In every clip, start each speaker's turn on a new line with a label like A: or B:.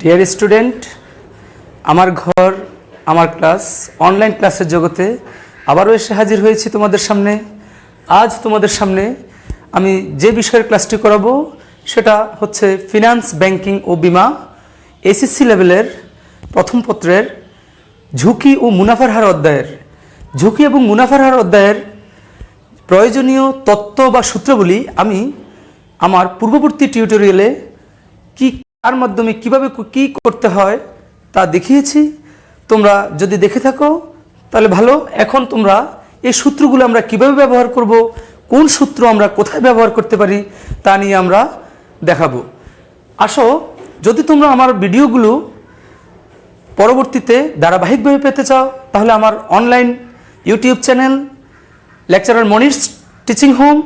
A: Dear student, আমার ঘর আমার ক্লাস অনলাইন ক্লাসের জগতে আবারও এসে হাজির হয়েছি তোমাদের সামনে। আজ তোমাদের সামনে আমি যে বিষয়ের ক্লাসটি করাবো সেটা হচ্ছে ফিনান্স, ব্যাংকিং ও বিমা এসএসসি লেভেলের প্রথম পত্রের ঝুঁকি ও মুনাফার হার অধ্যায়ের ঝুঁকি এবং মুনাফার হার অধ্যায়ের প্রয়োজনীয় তত্ত্ব বা সূত্রগুলি আমি আমার পূর্ববর্তী টিউটোরিয়ালে তার মাধ্যমে কিভাবে কি করতে হয় তা দেখিয়েছি। তোমরা যদি দেখে থাকো তাহলে ভালো। এখন তোমরা এই সূত্রগুলো আমরা কিভাবে ব্যবহার করব, কোন সূত্র আমরা কোথায় ব্যবহার করতে পারি তা নিয়ে আমরা দেখাবো। আসো, যদি তোমরা আমার ভিডিওগুলো পরবর্তীতে ধারাবাহিকভাবে পেতে চাও তাহলে আমার online YouTube channel lecturer Monir's teaching home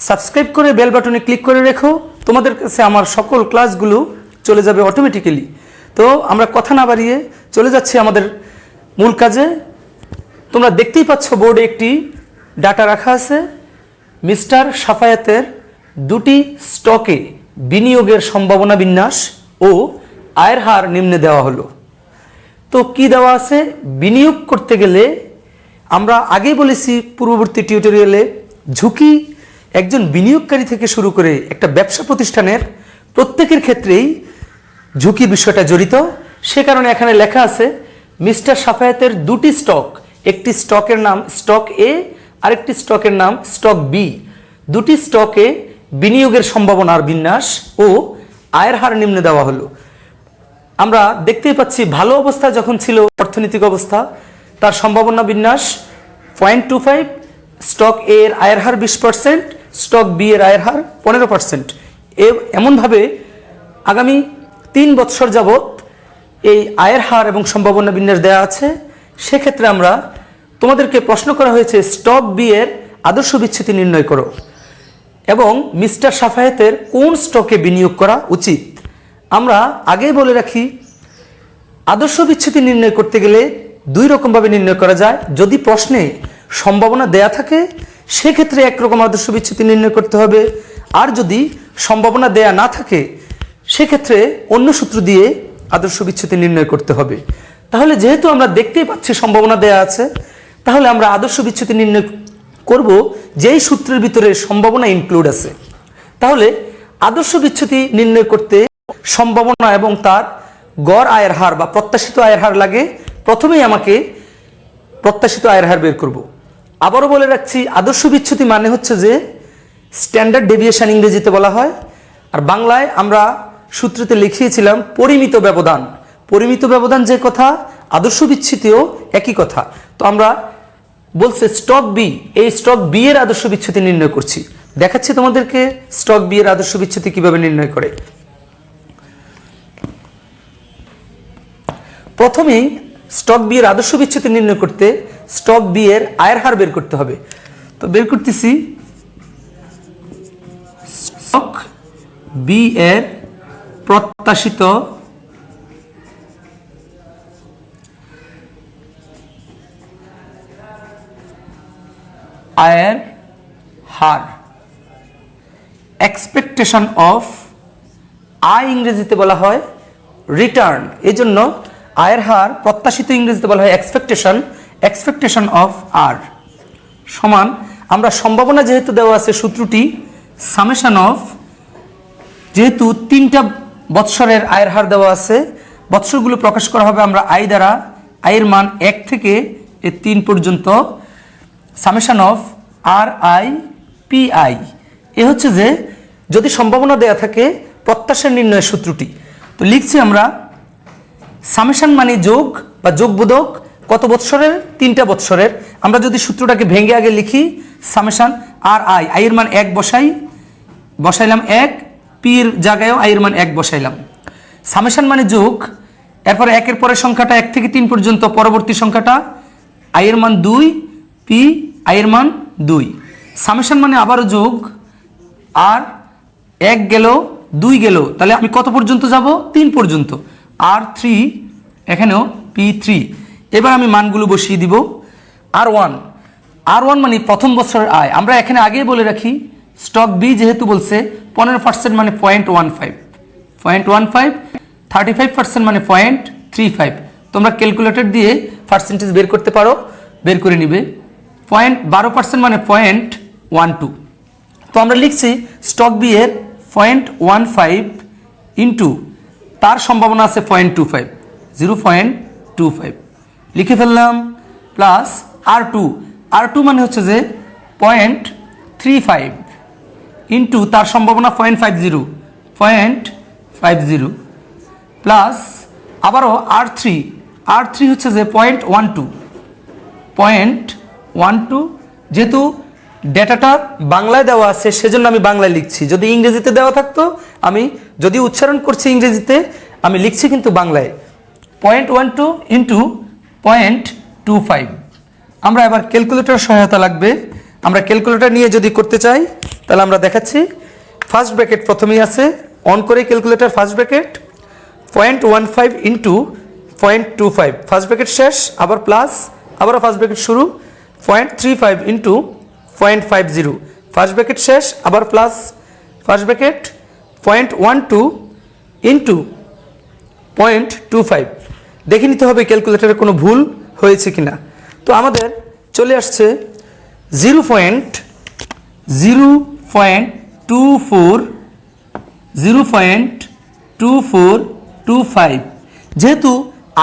A: subscribe করে বেল বাটনে ক্লিক করে রেখো। তোমাদের কাছে আমার সকল ক্লাসগুলো চলে যাবে অটোমেটিক্যালি। তো আমরা কথা না বাড়িয়ে চলে যাচ্ছি আমাদের মূল কাজে। তোমরা দেখতেই পাচ্ছ বোর্ডে একটি ডাটা রাখা আছে। মিস্টার সাফায়াতের দুটি স্টকে বিনিয়োগের সম্ভাবনা বিন্যাস ও আয়ের হার নিম্নে দেওয়া হলো। তো কি দেওয়া আছে? বিনিয়োগ করতে গেলে আমরা আগেই বলেছি পূর্ববর্তী টিউটোরিয়ালে, ঝুঁকি একজন বিনিয়োগকারী থেকে শুরু করে একটা ব্যবসা প্রতিষ্ঠানের প্রত্যেকের ক্ষেত্রেই ঝুঁকি বিষয়টা জড়িত। সে কারণে এখানে লেখা আছে মিস্টার সাফায়াতের দুটি স্টক, একটি স্টকের নাম স্টক এ, আরেকটি স্টকের নাম স্টক বি। দুটি স্টকে বিনিয়োগের সম্ভাবনার বিন্যাস ও আয়ের হার নিম্নে দেওয়া হলো। আমরা দেখতেই পাচ্ছি ভালো অবস্থা যখন ছিল অর্থনৈতিক অবস্থা, তার সম্ভাবনা বিন্যাস 0.25, স্টক এ এর আয়ের হার 20%, স্টক বি এর আয়ের হার 15%। এমনভাবে আগামী 3 বৎসর যাবৎ এই আয়ের হার এবং সম্ভাবনা বিন্যাস দেওয়া আছে। সেক্ষেত্রে আমরা তোমাদেরকে প্রশ্ন করা হয়েছে স্টক বি এর আদর্শ বিচ্যুতি নির্ণয় করো এবং মিস্টার সাফায়াতের কোন স্টকে বিনিয়োগ করা উচিত। আমরা আগেই বলে রাখি, আদর্শ বিচ্যুতি নির্ণয় করতে গেলে দুই রকমভাবে নির্ণয় করা যায়। যদি প্রশ্নে সম্ভাবনা দেয়া থাকে সেক্ষেত্রে একরকম আদর্শ বিচ্যুতি নির্ণয় করতে হবে, আর যদি সম্ভাবনা দেয়া না থাকে সেক্ষেত্রে অন্য সূত্র দিয়ে আদর্শ বিচ্যুতি নির্ণয় করতে হবে। তাহলে যেহেতু আমরা দেখতেই পাচ্ছি সম্ভাবনা দেয়া আছে, তাহলে আমরা আদর্শ বিচ্যুতি নির্ণয় করব যেই সূত্রের ভিতরে সম্ভাবনা ইনক্লুড আছে। তাহলে আদর্শ বিচ্যুতি নির্ণয় করতে সম্ভাবনা এবং তার গড় আয়ের হার বা প্রত্যাশিত আয়ের হার লাগে। প্রথমেই আমাকে প্রত্যাশিত আয়ের হার বের করব। আবারও বলে রাখছি, আদর্শ বিচ্যুতি মানে হচ্ছে যে স্ট্যান্ডার্ড ডেভিয়েশন ইংরেজিতে বলা হয়, আর বাংলায় আমরা সূত্রতে লিখিয়েছিলাম পরিমিত ব্যবধান। পরিমিত ব্যবধান যে কথা, আদর্শ বিচ্যুতিও একই কথা। তো আমরা বলছে স্টক বি, এই স্টক বি এর আদর্শ বিচ্যুতি নির্ণয় করছি। দেখাচ্ছি তোমাদেরকে স্টক বি এর আদর্শ বিচ্যুতি কিভাবে নির্ণয় করে। প্রথমেই স্টক বি এর আদর্শ বিচ্যুতি নির্ণয় করতে স্টক বি এর আয়ের হার বের করতে হবে। তো বের করতেছি, স্টক বি এর প্রত্যাশিত আয়ের হার, এক্সপেকটেশন অফ, আয় ইংরেজিতে বলা হয় রিটার্ন, এই জন্য আয়ের হার প্রত্যাশিত ইংরেজিতে বলা হয় এক্সপেকটেশন অফ আর সমান, আমরা সম্ভাবনা যেহেতু দেওয়া আছে সূত্রটি সামেশন অফ, যেহেতু 3টা বৎসরের আয়ের হার দেওয়া আছে, বৎসরগুলো প্রকাশ করা হবে আমরা আয় দ্বারা, আয়ের মান 1 থেকে 3 পর্যন্ত, summation of R I P i. এ হচ্ছে যে যদি সম্ভাবনা দেয়া থাকে প্রত্যাশা নির্ণয়ের সূত্রটি। তো লিখছি আমরা সামেশন মানে যোগ বা যোগবোধক, কত বৎসরের? 3টা বৎসরের। আমরা যদি সূত্রটাকে ভেঙে আগে লিখি, সামেশন আর আই, আয়ের মান 1 বসাইলাম 1, পির জায়গায়ও আয়ের মান 1 বসাইলাম। সামেশন মানে যোগ, এরপরে 1-এর পরের সংখ্যাটা 1 থেকে 3 পর্যন্ত, পরবর্তী সংখ্যাটা আয়ের মান 2, পি আয়ের মান 2। সামেশন মানে আবারও যোগ, আর 1 গেল 2 গেল, তাহলে আমি কত পর্যন্ত যাব? 3 পর্যন্ত, আর 3 এখানেও P3। এবার আমি মানগুলো বসিয়ে দিব। আর ওয়ান মানে প্রথম বছরের আয়। আমরা এখানে আগেই বলে রাখি স্টক বি যেহেতু বলছে 15% মানে 0.15, 35% মানে 0.35। তোমরা ক্যালকুলেটর দিয়ে পার্সেন্টেজ বের করতে পারো, বের করে নিবে। 12% মানে 0.12। তো আমরা লিখছি স্টক বি এর 0.15 ইন্টু তার সম্ভাবনা আছে 0.25, 0.25 লিখে ফেললাম, প্লাস R2 মানে হচ্ছে যে 0.35 ইন্টু তার সম্ভাবনা 0.50 প্লাস আবারও R3 হচ্ছে যে 0.12, যেহেতু ডেটাটা বাংলায় দেওয়া আছে সেজন্য আমি বাংলায় লিখছি। যদি ইংরেজিতে দেওয়া থাকতো, আমি যদি উচ্চারণ করছি ইংরেজিতে, আমি লিখছি কিন্তু বাংলায়। 0.12 ইন্টু 0.25। আমরা এবার ক্যালকুলেটর সহায়তা লাগবে। আমরা ক্যালকুলেটর নিয়ে যদি করতে চাই তাহলে আমরা দেখাচ্ছি। ফার্স্ট ব্র্যাকেট প্রথমেই আছে, অন করে calculator first bracket 0.15 into 0.25, first bracket শেষ, আবার প্লাস, আবারও ফার্স্ট ব্র্যাকেট শুরু, 0.35 ইন্টু 0.50, ফার্স্ট ব্র্যাকেট শেষ, আবার প্লাস, ফার্স্ট ব্র্যাকেট 0.12 ইন্টু 0.25। দেখে নিতে হবে ক্যালকুলেটরে কোনো ভুল হয়েছে কিনা। তো আমাদের চলে আসছে 0.2425। যেহেতু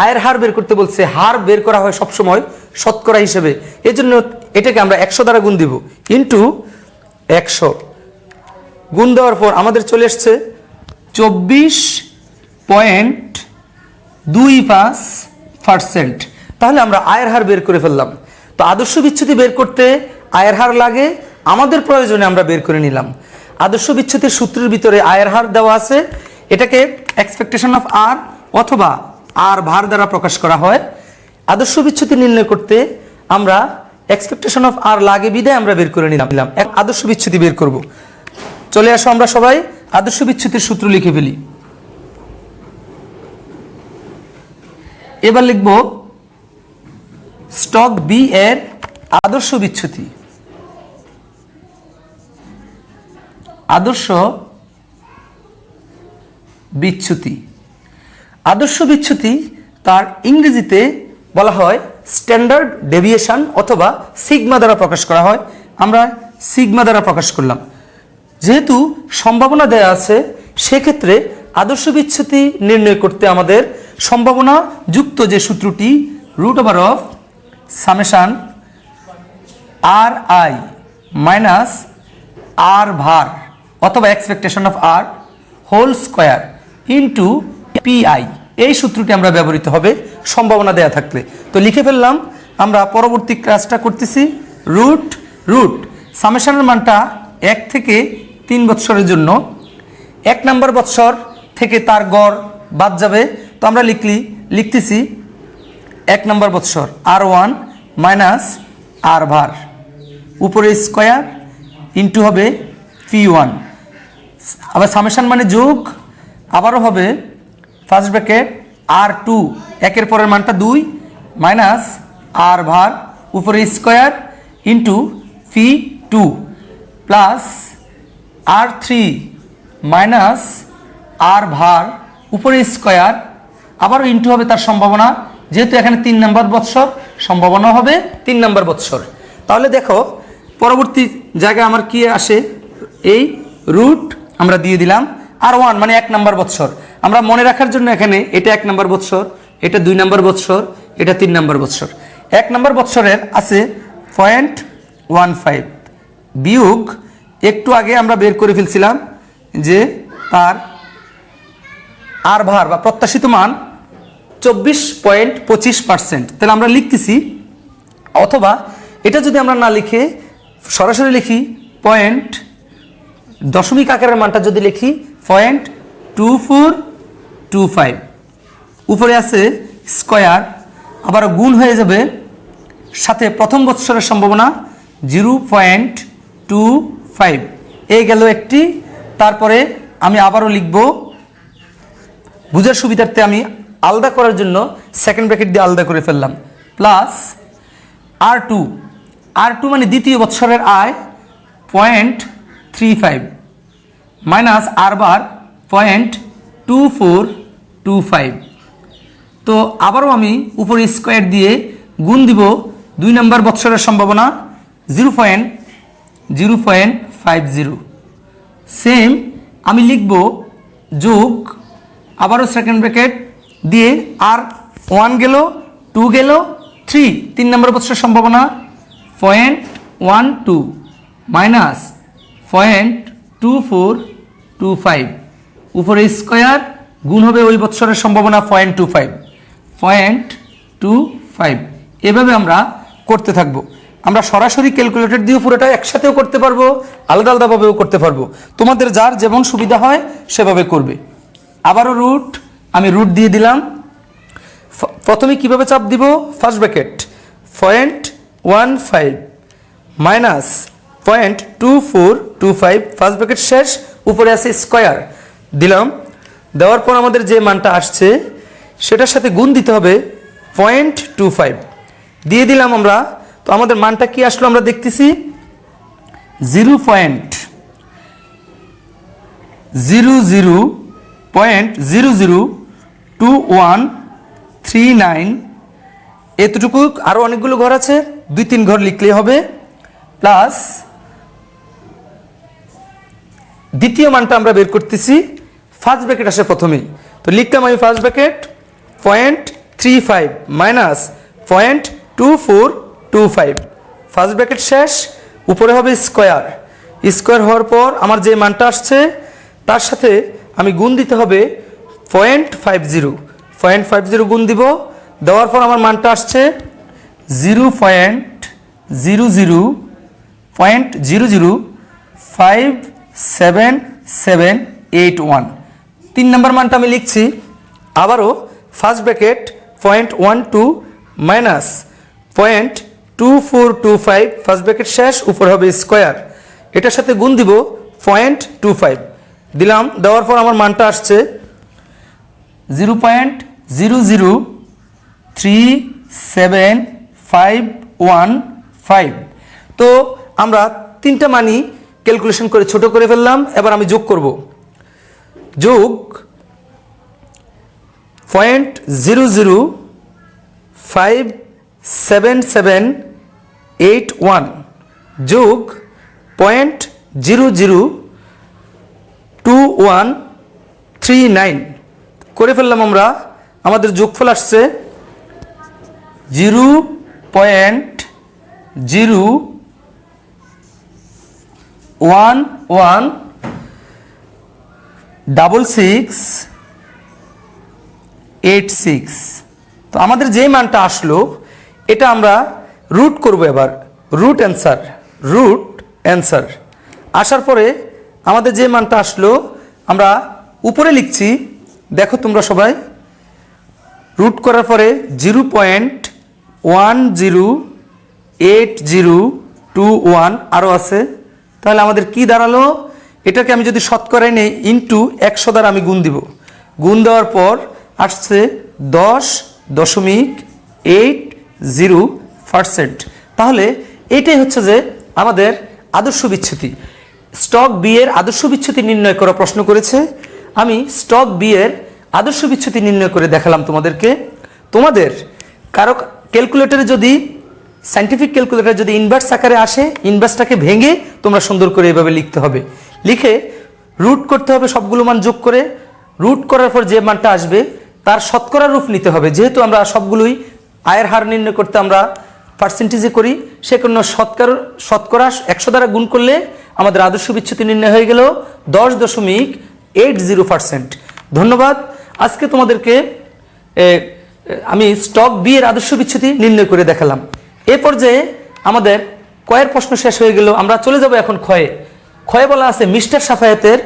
A: আয়ের হার বের করতে বলছে, হার বের করা হয় সবসময় শতকরা হিসেবে, এই জন্য এটাকে আমরা 100 দ্বারা গুণ দিব, ইন্টু 100 গুণ দেওয়ার পর আমাদের চলে আসছে 24.25%। তাহলে আমরা আয়ের হার বের করে ফেললাম। তো আদর্শ বিচ্যুতি বের করতে আয়ের হার লাগে, আমাদের প্রয়োজনে আমরা বের করে নিলাম। আদর্শ বিচ্যুতির সূত্রের ভিতরে আয়ের হার দেওয়া আছে, এটাকে এক্সপেকটেশন অফ আর অথবা আর ভার দ্বারা প্রকাশ করা হয়। আদর্শ বিচ্যুতি নির্ণয় করতে আমরা এক্সপেকটেশন অফ আর লাগে বিদায় আমরা বের করে নিলাম। আদর্শ বিচ্যুতি বের করব। চলে আসো আমরা সবাই আদর্শ বিচ্যুতির সূত্র লিখে ফেলি। এবার লিখব স্টক বি এর আদর্শ বিচ্যুতি। আদর্শ বিচ্যুতি তার ইংরেজিতে বলা হয় স্ট্যান্ডার্ড ডেভিয়েশন অথবা সিগমা দ্বারা প্রকাশ করা হয়। আমরা সিগমা দ্বারা প্রকাশ করলাম। যেহেতু সম্ভাবনা দেয়া আছে, সেক্ষেত্রে আদর্শ বিচ্যুতি নির্ণয় করতে আমাদের সম্ভাবনা যুক্ত যে সূত্রটি root over of summation r i minus r bar অথবা expectation of r whole square into p i, এই সূত্রটি আমরা ব্যবহৃত হবে সম্ভাবনা দেয়া থাকলে। তো লিখে ফেললাম। আমরা পরবর্তী কাজটা করতেছি। রুট সামেশনের মানটা 1 থেকে 3 বৎসরের জন্য, 1 নম্বর বৎসর থেকে তার গড় বাদ যাবে। তো আমরা লিখতেছি 1 নম্বর বৎসর R1 মাইনাস আর ভার উপরে স্কোয়ার ইন্টু হবে P1, আবার সামেশন মানে যোগ, আবারও হবে ফার্স্ট ব্র্যাকেট R2 একের পরের মানটা 2 মাইনাস আর ভার উপরে square into P2 plus R3 minus r bar উপরে স্কোয়ার, আবারও ইন্টু হবে তার সম্ভাবনা, যেহেতু এখানে 3 নম্বর বৎসর সম্ভাবনা হবে 3 নম্বর বৎসর। তাহলে দেখো পরবর্তী জায়গায় আমার কি আসে, এই রুট আমরা দিয়ে দিলাম R1 মানে 1 নম্বর বৎসর। আমরা মনে রাখার জন্য এখানে এটা 1 নম্বর বৎসর, এটা 2 নম্বর বৎসর, এটা 3 নম্বর বৎসর। 1 নম্বর বৎসরের আছে 0.15 বিয়োগ একটু আগে আমরা বের করে ফেলছিলাম যে তার আর ভার বা প্রত্যাশিত মান 24.25%। তাহলে আমরা লিখতেছি, অথবা এটা যদি আমরা না লিখে সরাসরি লিখি দশমিক আকারের মানটা যদি লিখি 0.2425, উপরে আছে স্কোয়ার, আবার গুণ হয়ে যাবে সাথে প্রথম বৎসরের সম্ভাবনা 0.25, এই গেল একটি। তারপরে আমি আবারও লিখব, বুঝার সুবিধার্থে আমি আলাদা করার জন্য সেকেন্ড ব্র্যাকেট দিয়ে আলাদা করে ফেললাম, প্লাস R2 মানে দ্বিতীয় বৎসরের আয় 0.35 মাইনাস আর বার 0.2425 0.25। তো আবারও আমি উপরে স্কোয়ার দিয়ে গুণ দিব 2 নম্বর বৎসরের সম্ভাবনা 0.50। সেম আমি লিখব যোগ আবারও সেকেন্ড ব্র্যাকেট দিয়ে আর 1 গেল 2 গেল 3 নম্বর বৎসরের সম্ভাবনা 0.12 মাইনাস 0.2425 উপরে স্কোয়ার গুণ হবে ওই বৎসরের সম্ভাবনা 0.25। এভাবে আমরা করতে থাকবো। আমরা সরাসরি ক্যালকুলেটর দিয়ে পুরোটা একসাথেও করতে পারবো, আলাদা আলাদাভাবেও করতে পারবো। তোমাদের যার যেমন সুবিধা হয় সেভাবে করবে। আবারও আমি রুট দিয়ে দিলাম। প্রথমে কিভাবে চাপ দিব? First bracket 0.15 minus 0.2425 first bracket শেষ, উপরে আছে স্কোয়ার দিলাম। দেওয়ার পর আমাদের যে মানটা আসছে সেটার সাথে গুণ দিতে হবে 0.25 দিয়ে দিলাম আমরা। তো আমাদের মানটা কি আসলো আমরা দেখতেছি 0.00.002139 এতটুকু। আরও অনেকগুলো ঘর আছে, 2-3 ঘর লিখলেই হবে। প্লাস দ্বিতীয় মানটা আমরা বের করতেছি, ফার্স্ট ব্র্যাকেট আসে প্রথমেই। তো লিখলাম আমি first bracket 0.35 minus 0.2425 first bracket শেষ, উপরে হবে স্কোয়ার। স্কোয়ার হওয়ার পর আমার যে মানটা আসছে তার সাথে আমি গুণ দিতে হবে 0.50 গুণ দিব। দেওয়ার পর আমার মানটা আসছে 0.005778 3 নম্বর মানটা আমি লিখছি। আবারও first bracket 0.12 minus 0.2425 first bracket শেষ, উপর হবে স্কোয়ার। এটার সাথে গুণ দিব 0.25 দিলাম। দেওয়ার পর আমার মানটা আসছে 0.00375115। তো আমরা 3টা মানই ক্যালকুলেশন করে ছোট করে ফেললাম। এবার আমি যোগ করব। যোগ 0.005778 যোগ 0.002139 করে ফেললাম আমরা। আমাদের যোগফল আসছে 0.0116686। তো আমাদের যেই মানটা আসলো এটা আমরা রুট করব। এবার রুট অ্যান্সার আসার পরে আমাদের যে মানটা আসলো আমরা উপরে লিখছি। দেখো তোমরা সবাই, রুট করার পরে 0.108021 আরও আছে। তাহলে আমাদের কি দাঁড়ালো? এটাকে আমি যদি শতকরায় নেই ইন্টু 100 দ্বারা আমি গুণ দিব। গুণ দেওয়ার পর আসছে 10.80%। তাহলে এটাই হচ্ছে যে আমাদের আদর্শ বিচ্যুতি। স্টক বি এর আদর্শ বিচ্যুতি নির্ণয় করা প্রশ্ন করেছে। আমি স্টক বি এর আদর্শ বিচ্যুতি নির্ণয় করে দেখালাম তোমাদেরকে। তোমাদের কারো ক্যালকুলেটরে যদি সায়েন্টিফিক ক্যালকুলেটর যদি ইনভার্স আকারে আসে, ইনভার্সটাকে ভেঙে তোমরা সুন্দর করে এভাবে লিখতে হবে। লিখে রুট করতে হবে সবগুলো মান যোগ করে। রুট করার পর যে মানটা আসবে তার শতকরা রূপ নিতে হবে। যেহেতু আমরা সবগুলোই আয়ের হার নির্ণয় করতে আমরা পার্সেন্টেজে করি, সে কোনো শতকরা 100 দ্বারা গুণ করলে আমাদের আদর্শ বিচ্যুতি নির্ণয় হয়ে গেল 10.80%। ধন্যবাদ। আজকে তোমাদেরকে আমি স্টক বি এর আদর্শ বিচ্যুতি নির্ণয় করে দেখালাম। এ পর্যায়ে আমাদের কয়ের প্রশ্ন শেষ হয়ে গেল। আমরা চলে যাব এখন ক্ষয়ে বলা আছে মিস্টার সাফায়েতের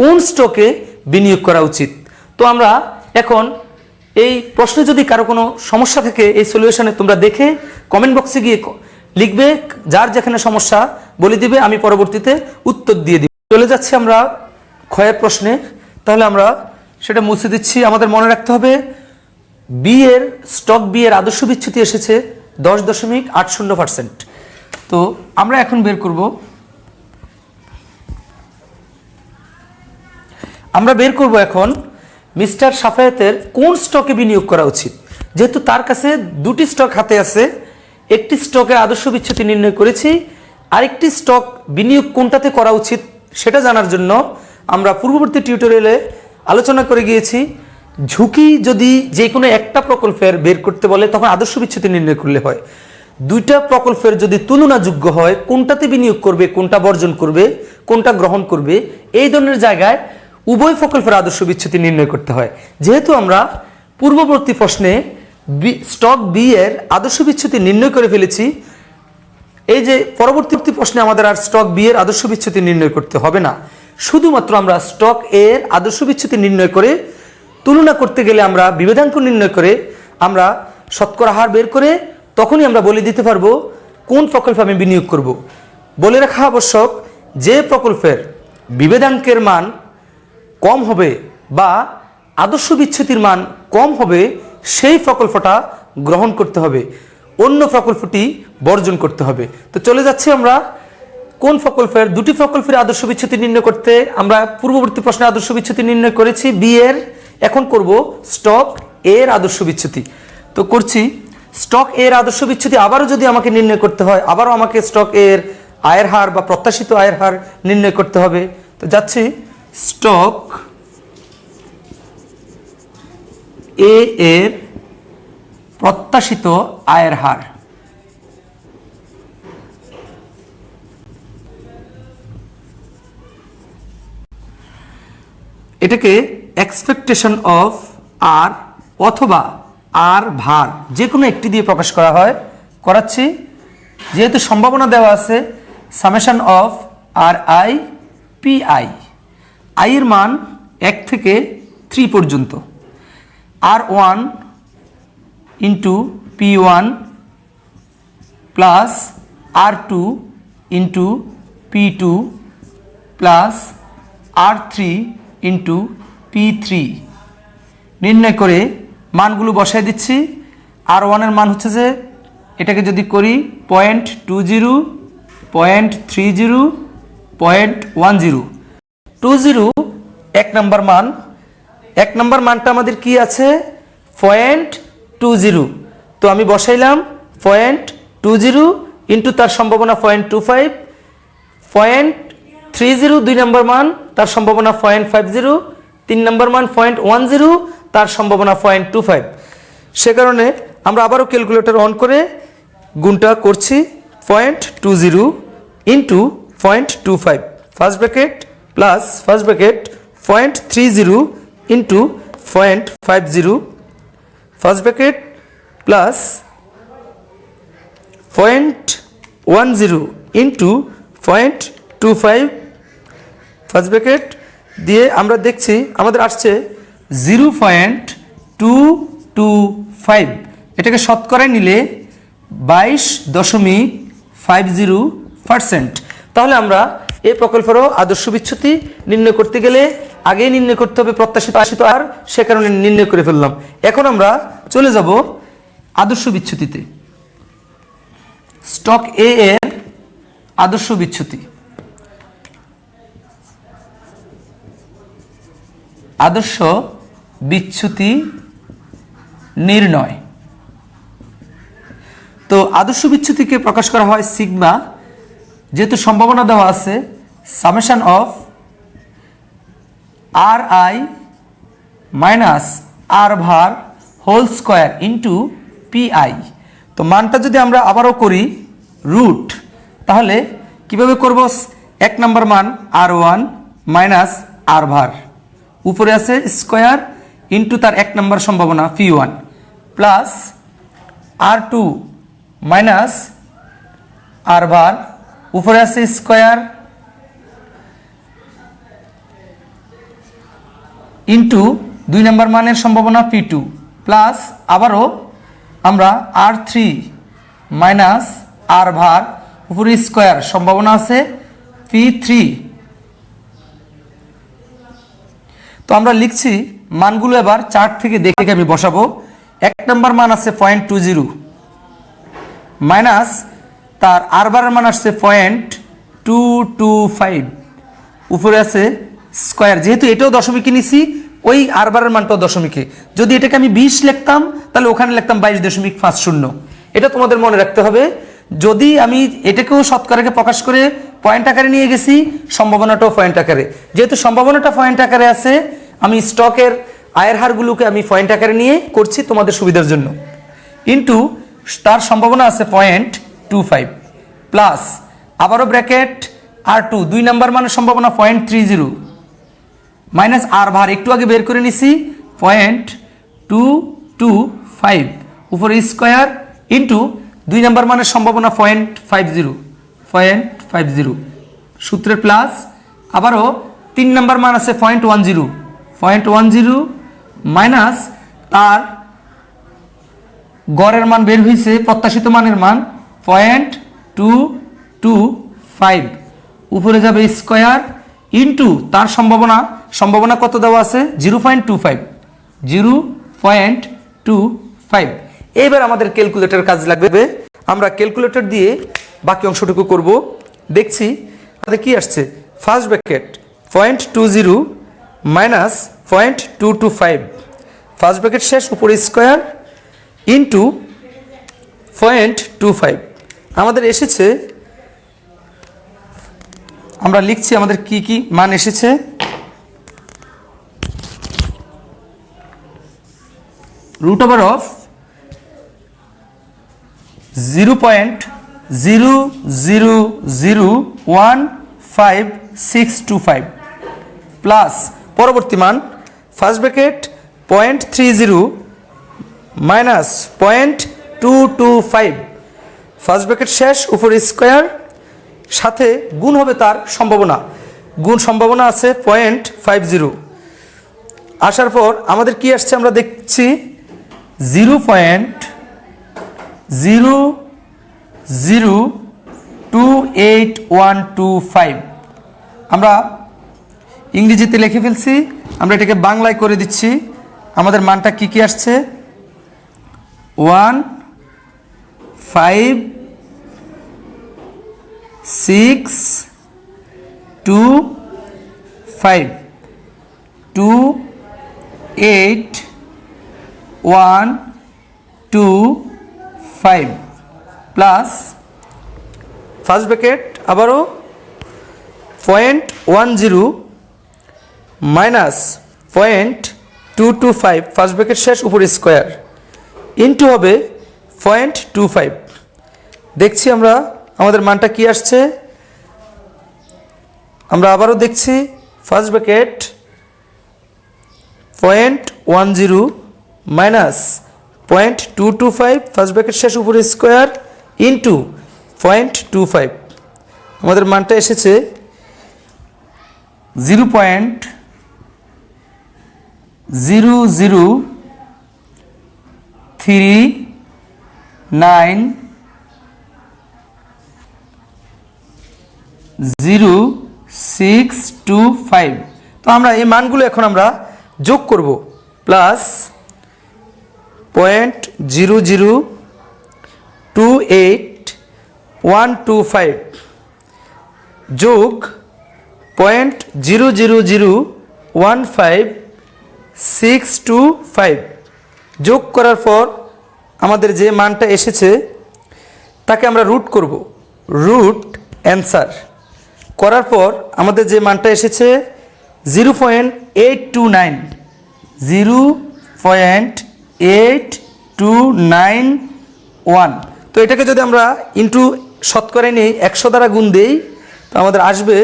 A: কোন স্টকে বিনিয়োগ করা উচিত। তো আমরা এখন এই প্রশ্নে যদি কারো কোনো সমস্যা থাকে এই সলিউশনে তোমরা দেখে কমেন্ট বক্সে গিয়ে লিখবে, যার যেখানে সমস্যা বলে দিবে, আমি পরবর্তীতে উত্তর দিয়ে দিব। চলে যাচ্ছি আমরা ক্ষয়ের প্রশ্নে। তাহলে আমরা সেটা মুছে দিচ্ছি। আমাদের মনে রাখতে হবে স্টক বি এর আদর্শ বিচ্যুতি এসেছে 10.80%। তো আমরা এখন বের করব এখন মিস্টার সাফায়েতের কোন স্টকে বিনিয়োগ করা উচিত। যেহেতু তার কাছে দুটি স্টক হাতে আছে, একটি স্টকের আদর্শ বিচ্যুতি নির্ণয় করেছি, আরেকটি স্টক বিনিয়োগ কোনটাতে করা উচিত সেটা জানার জন্য আমরা পূর্ববর্তী টিউটোরিয়ালে আলোচনা করে গিয়েছি। ঝুঁকি যদি যে কোনো একটা প্রকল্পের বের করতে বলে তখন আদর্শ বিচ্যুতি নির্ণয় করলে হয়। দুইটা প্রকল্পের যদি তুলনাযোগ্য হয়, কোনটাতে বিনিয়োগ করবে, কোনটা বর্জন করবে, কোনটা গ্রহণ করবে, এই ধরনের জায়গায় উভয় প্রকল্পের আদর্শ বিচ্যুতি নির্ণয় করতে হয়। যেহেতু আমরা পূর্ববর্তী প্রশ্নে স্টক বি এর আদর্শ বিচ্যুতি নির্ণয় করে ফেলেছি, এই যে পরবর্তী প্রশ্নে আমাদের আর স্টক বি এর আদর্শ বিচ্যুতি নির্ণয় করতে হবে না। শুধুমাত্র আমরা স্টক এ এর আদর্শ বিচ্যুতি নির্ণয় করে তুলনা করতে গেলে আমরা বিভেদাঙ্ক নির্ণয় করে আমরা শতকরা হার বের করে তখনই আমরা বলে দিতে পারবো কোন প্রকল্পে আমি বিনিয়োগ করব। বলে রাখা আবশ্যক, যে প্রকল্পের বিভেদাঙ্কের মান কম হবে বা আদর্শ বিচ্যুতির মান কম হবে সেই প্রকল্পটা গ্রহণ করতে হবে, অন্য প্রকল্পটি বর্জন করতে হবে। তো চলে যাচ্ছি আমরা কোন প্রকল্পের, দুটি প্রকল্পের আদর্শ বিচ্যুতি নির্ণয় করতে। আমরা পূর্ববর্তী প্রশ্নে আদর্শ বিচ্যুতি নির্ণয় করেছি বি এর, এখন করব স্টক এর আদর্শ বিচ্যুতি। তো করছি স্টক এর আদর্শ বিচ্যুতি। আবারও যদি আমাকে নির্ণয় করতে হয়, আবারও আমাকে স্টক এর আয়ের হার বা প্রত্যাশিত আয়ের হার নির্ণয় করতে হবে। তো যাচ্ছি স্টক এ এর প্রত্যাশিত আয়ের হার। এটাকে এক্সপেকটেশন অফ আর অথবা আর ভার যে কোনো একটি দিয়ে প্রকাশ করা হয়, করাচ্ছি। যেহেতু সম্ভাবনা দেওয়া আছে, summation of R I P I, আইয়ের মান 1 থেকে 3 পর্যন্ত, R 1 into P 1 plus R 2 into P 2 plus R 3 into P 3 নির্ণয় করে মানগুলো বসাই দিচ্ছি। আর 1 এর মান হচ্ছে যে, এটাকে যদি করি 0.20, 0.30, 0.10, 20 1 নম্বর মান। 1 নম্বর মানটা আমাদের কি আছে 0.20, তো আমি বসাইলাম 0.20 ইন্টু তার সম্ভাবনা 0.25, 0.30 2 নম্বর মান, তার সম্ভাবনা 0.50, 3 নম্বর মান 0.10, তার সম্ভাবনা 0.25। সে কারণে আমরা আবারও ক্যালকুলেটর অন করে গুণটা করছি 0.20 into 0.25, first bracket plus first bracket 0.30 into 0.50, first bracket plus 0.10 into 0.25, first bracket দিয়ে আমরা দেখছি আমাদের আসছে 0.225। এটাকে শতকরায় নিলে 22.50%। তাহলে আমরা এই প্রকল্পেরও আদর্শ বিচ্যুতি নির্ণয় করতে গেলে আগেই নির্ণয় করতে হবে প্রত্যাশিত আর, সে কারণে নির্ণয় করে ফেললাম। এখন আমরা চলে যাব আদর্শ বিচ্যুতিতে। স্টক এ এর আদর্শ বিচ্যুতি। আদর্শ বিচ্যুতি নির্ণয়। তো আদর্শ বিচ্যুতিকে প্রকাশ করা হয় সিগমা, যেহেতু সম্ভাবনা দেওয়া আছে summation of R i minus r bar whole square into p i. তো মানটা যদি আমরা আবারও করি রুট, তাহলে কিভাবে করব, 1 নম্বর মান আর 1 মাইনাস আর ভার, উপরে আছে স্কোয়ার ইন্টু তার 1 নম্বর সম্ভাবনা P 1 plus R 2 minus r bar, উপরে আছে স্কোয়ার ইন্টু 2 নম্বর মানের সম্ভাবনা পি 2 প্লাস আবারও আমরা আর 3 মাইনাস আর ভার, উপরে স্কোয়ার সম্ভাবনা আছে পি 3। তো আমরা লিখছি মানগুলো এবার চার্ট থেকে দেখে আমি বসাবো। 1 নম্বর মান আছে 0.20 মাইনাস তার আর বারের মান আসছে 0.225, উপরে আছে স্কোয়ার, যেহেতু এটাও দশমিকে নিছি ওই আর বারের মানটাও দশমিকে। যদি এটাকে আমি 20 লিখতাম তাহলে ওখানে লিখতাম 22.50। এটা তোমাদের মনে রাখতে হবে। যদি আমি এটাকেও শতকরাকে প্রকাশ করে পয়েন্ট আকারে নিয়ে গেছি, সম্ভাবনাটাও পয়েন্ট আকারে। যেহেতু সম্ভাবনাটা পয়েন্ট আকারে আছে, আমি স্টকের আয়ের হারগুলোকে আমি পয়েন্ট আকারে নিয়ে করছি তোমাদের সুবিধার জন্য। ইন্টু তার সম্ভাবনা আছে 0.25 প্লাস আবারও ব্র্যাকেট R2 2 নাম্বার মানের সম্ভাবনা 0.30 মাইনাস আর ভার একটু আগে বের করে নিছি 0.225 উপরে স্কোয়ার ইন্টু 2 নাম্বার মানের সম্ভাবনা 0.50 সূত্রের প্লাস আবারও 3 নাম্বার মান আছে 0.10 মাইনাস তার গড়ের মান বের হয়েছে প্রত্যাশিত মানের মান 0.225 উপরে যাবে স্কোয়ার ইন্টু তার সম্ভাবনা কত দেওয়া আছে 0.25। এবার আমাদের ক্যালকুলেটর কাজ লাগবে। আমরা ক্যালকুলেটর দিয়ে বাকি অংশটুকু করব। দেখছি তাহলে কি আসছে, first bracket 0.20 minus 0.225 first bracket শেষ উপরে স্কোয়ার ইন্টু 0.25 আমাদের এসেছে। আমরা লিখছি আমাদের কি কি মান এসেছে। রুট ওভার অফ 0.00015625 প্লাস পরবর্তী মান first bracket 0.30 minus 0.225 first bracket শেষ উপর স্কোয়ার সাথে গুণ হবে তার সম্ভাবনা আছে 0.50 আসার পর আমাদের কি আসছে আমরা দেখছি 0.0028125 আমরা ইংরেজিতে লিখে ফেলছি, আমরা এটাকে বাংলায় করে দিচ্ছি। আমাদের মানটা কি কি আসছে 15625 28125 প্লাস ফার্স্ট ব্র্যাকেট আবারও 0.10 মাইনাস 0.225 ফার্স্ট ব্র্যাকেট শেষ উপর স্কোয়ার ইন্টু হবে 0.25। দেখছি আমরা আমাদের মানটা কি আসছে। আমরা আবারও দেখছি first bracket 0.10 minus 0.225 first bracket শেষ উপরে স্কোয়ার ইন্টু 0.25 আমাদের মানটা এসেছে 0.0390625। তো আমরা এই মানগুলো এখন আমরা যোগ করব প্লাস 0.0282125 যোগ 0.0015625 যোগ করার পর আমাদের যে মানটা এসেছে তাকে আমরা রুট করব, রুট অ্যান্সার করার পর আমাদের যে মানটা এসেছে 0.829 তো এটাকে যদি আমরা ইন্টু শতকরায় নেই 100 দ্বারা গুণ দেই তো আমাদের আসবে,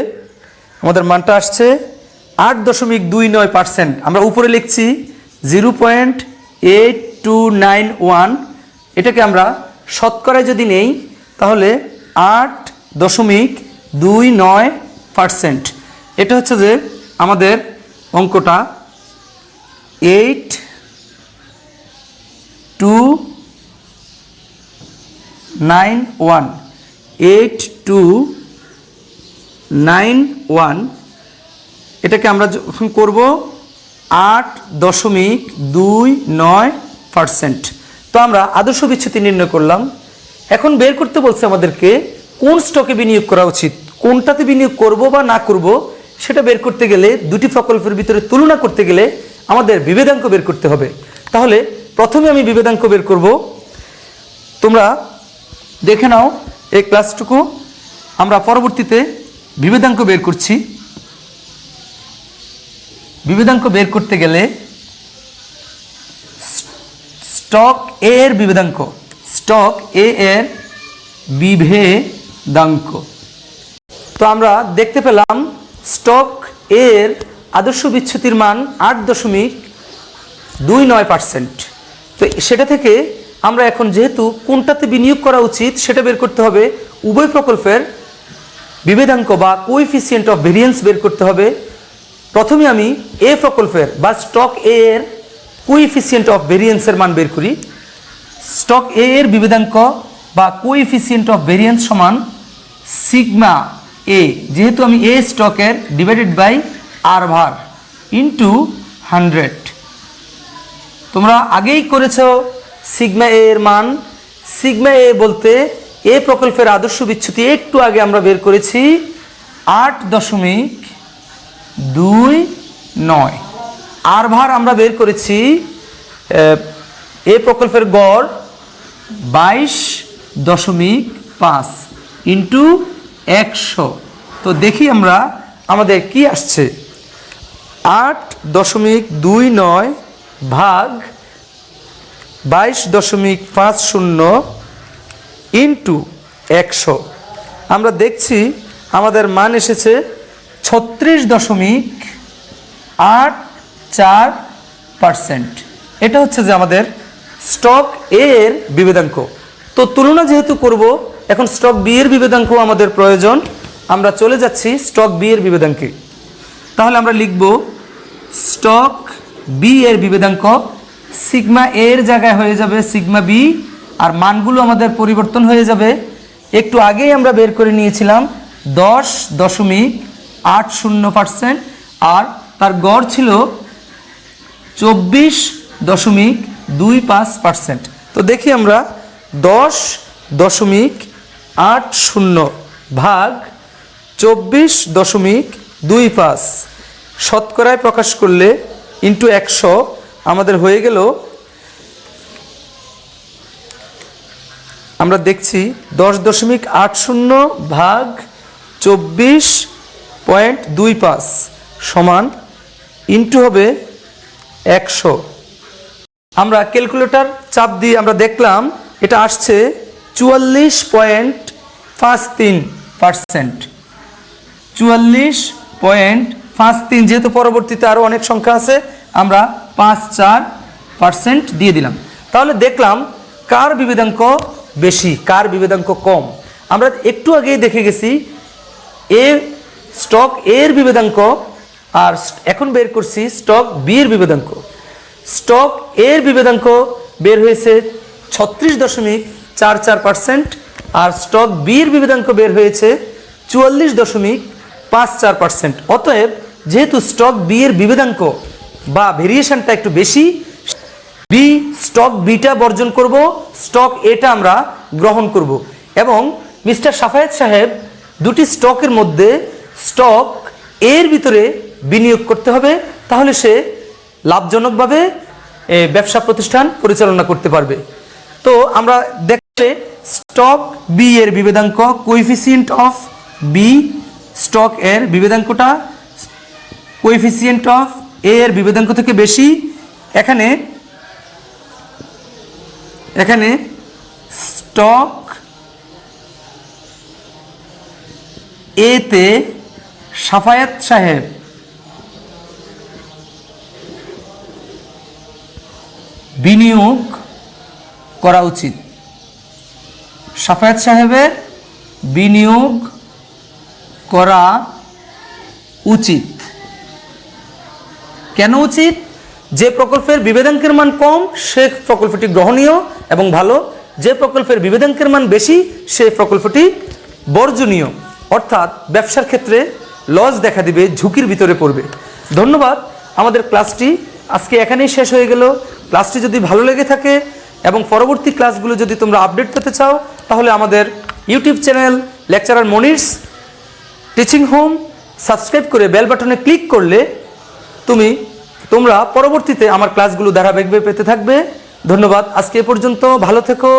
A: আমাদের মানটা আসছে 8.29%। আমরা উপরে লিখছি 0.8291, এটাকে আমরা শতকরায় যদি নেই তাহলে 8.29%। এটা হচ্ছে যে আমাদের অঙ্কটা 8291 এটাকে আমরা যখন করব 8.29%। তো আমরা আদর্শ বিচ্যুতি নির্ণয় করলাম। এখন বের করতে বলছে আমাদেরকে কোন স্টকে বিনিয়োগ করা উচিত, কোনটাতে বিনিয়োগ করব বা না করব সেটা বের করতে গেলে দুটি প্রকল্পের ভিতরে তুলনা করতে গেলে আমাদের বিভেদাঙ্ক বের করতে হবে। তাহলে প্রথমে আমি বিভেদাঙ্ক বের করব। তোমরা দেখে নাও এই ক্লাসটুকু, আমরা পরবর্তীতে বিভেদাঙ্ক বের করছি। বিভেদাঙ্ক বের করতে গেলে স্টক এ এর বিভেদাঙ্ক, স্টক এ এর বিভেদাঙ্ক। তো আমরা দেখতে পেলাম স্টক এর আদর্শ বিচ্যুতির মান 8.29%। তো সেটা থেকে আমরা এখন যেহেতু কোনটাতে বিনিয়োগ করা উচিত সেটা বের করতে হবে, উভয় প্রকল্পের বিভেদাঙ্ক বা কোএফিসিয়েন্ট অফ ভেরিয়েন্স বের করতে হবে। প্রথমে আমি এ প্রকল্পের বা স্টক এ এর কোএফিসিয়েন্ট অফ ভেরিয়েন্সের মান বের করি। স্টক এ এর বিভেদাঙ্ক বা কোএফিসিয়েন্ট অফ ভেরিয়েন্স সমান সিগমা এ, যেহেতু আমি এ স্টকের ডিভাইডেড বাই আর ভার ইন্টু 100। তোমরা আগেই করেছ সিগমা এ এর মান। সিগমা এ বলতে এ প্রকল্পের আদর্শ বিচ্যুতি একটু আগে আমরা বের করেছি 8.29। আর ভার আমরা বের করেছি এ প্রকল্পের গড় 22.5 ইন্টু 100। তো দেখি আমরা আমাদের কি আসছে, 8.29 ভাগ 22.50 ইন্টু 100। আমরা দেখছি আমাদের মান এসেছে 36.84%। এটা হচ্ছে যে আমাদের স্টক এ এর বিভেদাঙ্ক। তো তুলনা যেহেতু করব, এখন স্টক বি এর বিভেদাঙ্ক আমাদের প্রয়োজন। আমরা চলে যাচ্ছি স্টক বি এর বিভেদাঙ্কে। তাহলে আমরা লিখব স্টক বি এর বিভেদাঙ্ক সিগমা এ এর জায়গায় হয়ে যাবে সিগমা বি, আর মানগুলো আমাদের পরিবর্তন হয়ে যাবে। একটু আগেই আমরা বের করে নিয়েছিলাম 10.80%, আর তার গড় ছিল 24.25%। তো দেখি আমরা 10.80 ভাগ 24.25 শতকরায় প্রকাশ করলে ইন্টু 100 আমাদের হয়ে গেল, আমরা দেখছি 10.80 ভাগ 24.25 সমান ইন্টু হবে 100। আমরা ক্যালকুলেটর চাপ দিয়ে আমরা দেখলাম এটা আসছে 44.53%। 44.53, যেহেতু পরবর্তীতে আরও অনেক সংখ্যা আছে আমরা 54% দিয়ে দিলাম। তাহলে দেখলাম কার বিভেদাঙ্ক বেশি কার বিভেদাঙ্ক কম। আমরা একটু আগেই দেখে গেছি এ স্টক এর বিভেদাঙ্ক, আর এখন বের করছি স্টক বি এর বিভেদাঙ্ক। স্টক এর বিভেদাঙ্ক বের হয়েছে 36.44%, আর স্টক বি এর বিভেদাঙ্ক বের হয়েছে 44.54%। অতএব যেহেতু স্টক বি এর বিভেদাঙ্ক বা ভেরিয়েশনটা একটু বেশি, বি স্টক বিটা বর্জন করব, স্টক এটা আমরা গ্রহণ করব। এবং মিস্টার সাফায়েত সাহেব দুটি স্টকের মধ্যে স্টক এর ভিতরে বিনিয়োগ করতে হবে, তাহলে সে লাভজনকভাবে ব্যবসা প্রতিষ্ঠান পরিচালনা করতে পারবে। তো আমরা দেখলে স্টক বি এর বিভেদাঙ্ক কোএফিসিয়েন্ট অফ বি, স্টক এর বিভেদাঙ্কটা কোএফিসিয়েন্ট অফ এ এর বিভেদাঙ্ক থেকে বেশি। এখানে স্টক এতে সাফায়েত সাহেব বিনিয়োগ করা উচিত। সাফায়েত সাহেবের বিনিয়োগ করা উচিত। কেন উচিত? যে প্রকল্পের বিভেদাঙ্কের মান কম সে প্রকল্পটি গ্রহণীয় এবং ভালো, যে প্রকল্পের বিভেদাঙ্কের মান বেশি সে প্রকল্পটি বর্জনীয়, অর্থাৎ ব্যবসার ক্ষেত্রে লস দেখা দিবে, ঝুঁকির ভিতরে পড়বে। ধন্যবাদ। আমাদের ক্লাসটি আজকে এখানেই শেষ হয়ে গেল। ক্লাসটি যদি ভালো লেগে থাকে এবং পরবর্তী ক্লাসগুলো যদি তোমরা আপডেট পেতে চাও, তাহলে আমাদের YouTube channel lecturer Monir's teaching home subscribe করে বেল বাটনে ক্লিক করলে তুমি তোমরা পরবর্তীতে আমার ক্লাসগুলো ধারাবাহিকভাবে পেতে থাকবে। ধন্যবাদ। আজকে এ পর্যন্ত। ভালো থেকো,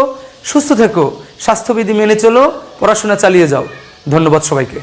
A: সুস্থ থেকো, স্বাস্থ্যবিধি মেনে চলো, পড়াশোনা চালিয়ে যাও। ধন্যবাদ সবাইকে।